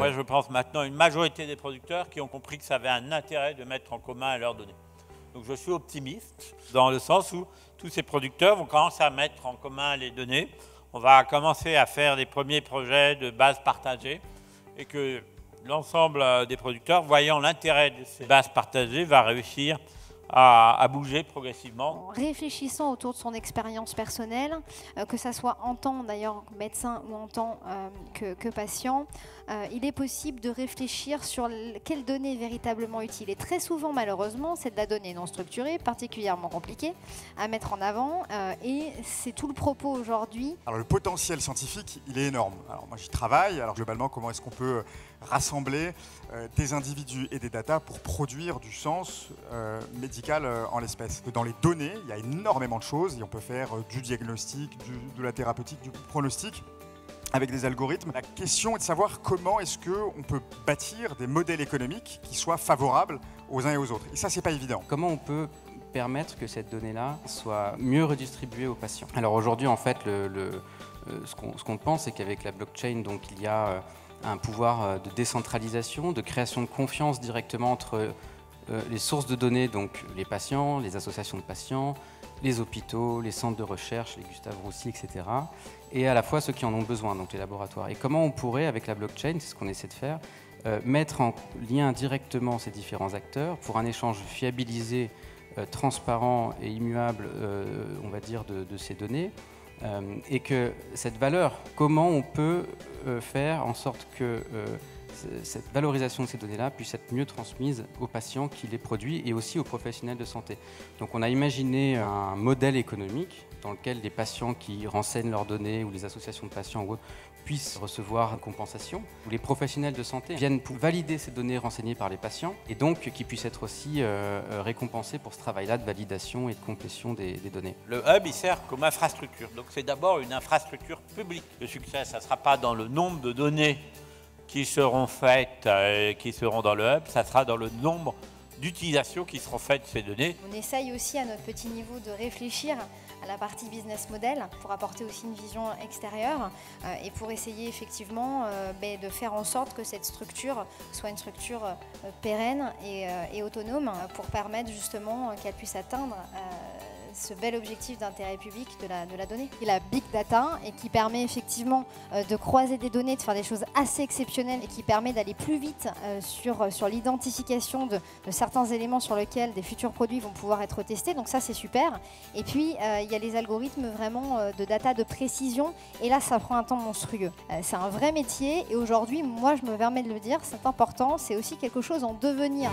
moi, je pense maintenant une majorité des producteurs qui ont compris que ça avait un intérêt de mettre en commun leurs données. Donc je suis optimiste dans le sens où tous ces producteurs vont commencer à mettre en commun les données. On va commencer à faire des premiers projets de bases partagées et que l'ensemble des producteurs, voyant l'intérêt de ces bases partagées, va réussir à bouger progressivement. En réfléchissant autour de son expérience personnelle, que ça soit en tant d'ailleurs médecin ou en tant que patient, il est possible de réfléchir sur quelle donnée est véritablement utile. Et très souvent, malheureusement, c'est de la donnée non structurée, particulièrement compliquée à mettre en avant. Et c'est tout le propos aujourd'hui. Alors le potentiel scientifique, il est énorme. Alors moi j'y travaille. Alors globalement, comment est-ce qu'on peut rassembler des individus et des datas pour produire du sens médical en l'espèce. Dans les données, il y a énormément de choses et on peut faire du diagnostic, de la thérapeutique, du pronostic avec des algorithmes. La question est de savoir comment est-ce qu'on peut bâtir des modèles économiques qui soient favorables aux uns et aux autres. Et ça, c'est pas évident. Comment on peut permettre que cette donnée-là soit mieux redistribuée aux patients? Alors aujourd'hui, en fait, ce qu'on pense, c'est qu'avec la blockchain, donc, il y a un pouvoir de décentralisation, de création de confiance directement entre les sources de données, donc les patients, les associations de patients, les hôpitaux, les centres de recherche, les Gustave Roussy, etc. Et à la fois ceux qui en ont besoin, donc les laboratoires. Et comment on pourrait, avec la blockchain, c'est ce qu'on essaie de faire, mettre en lien directement ces différents acteurs pour un échange fiabilisé, transparent et immuable, on va dire, de ces données. Et que cette valeur, comment on peut faire en sorte que cette valorisation de ces données-là puisse être mieux transmise aux patients qui les produisent et aussi aux professionnels de santé. Donc on a imaginé un modèle économique dans lequel les patients qui renseignent leurs données ou les associations de patients ou autres puissent recevoir une compensation, où les professionnels de santé viennent pour valider ces données renseignées par les patients et donc qui puissent être aussi récompensés pour ce travail-là de validation et de complétion des données. Le hub, il sert comme infrastructure. Donc c'est d'abord une infrastructure publique. Le succès, ça ne sera pas dans le nombre de données qui seront faites, qui seront dans le hub, ça sera dans le nombre d'utilisations qui seront faites de ces données. On essaye aussi à notre petit niveau de réfléchir à la partie business model pour apporter aussi une vision extérieure et pour essayer effectivement de faire en sorte que cette structure soit une structure pérenne et autonome pour permettre justement qu'elle puisse atteindre ce bel objectif d'intérêt public de la donnée. Et la big data et qui permet effectivement de croiser des données, de faire des choses assez exceptionnelles et qui permet d'aller plus vite sur l'identification de certains éléments sur lesquels des futurs produits vont pouvoir être testés. Donc ça, c'est super. Et puis, il y a les algorithmes vraiment de data de précision. Et là, ça prend un temps monstrueux. C'est un vrai métier. Et aujourd'hui, moi, je me permets de le dire, c'est important. C'est aussi quelque chose en devenir.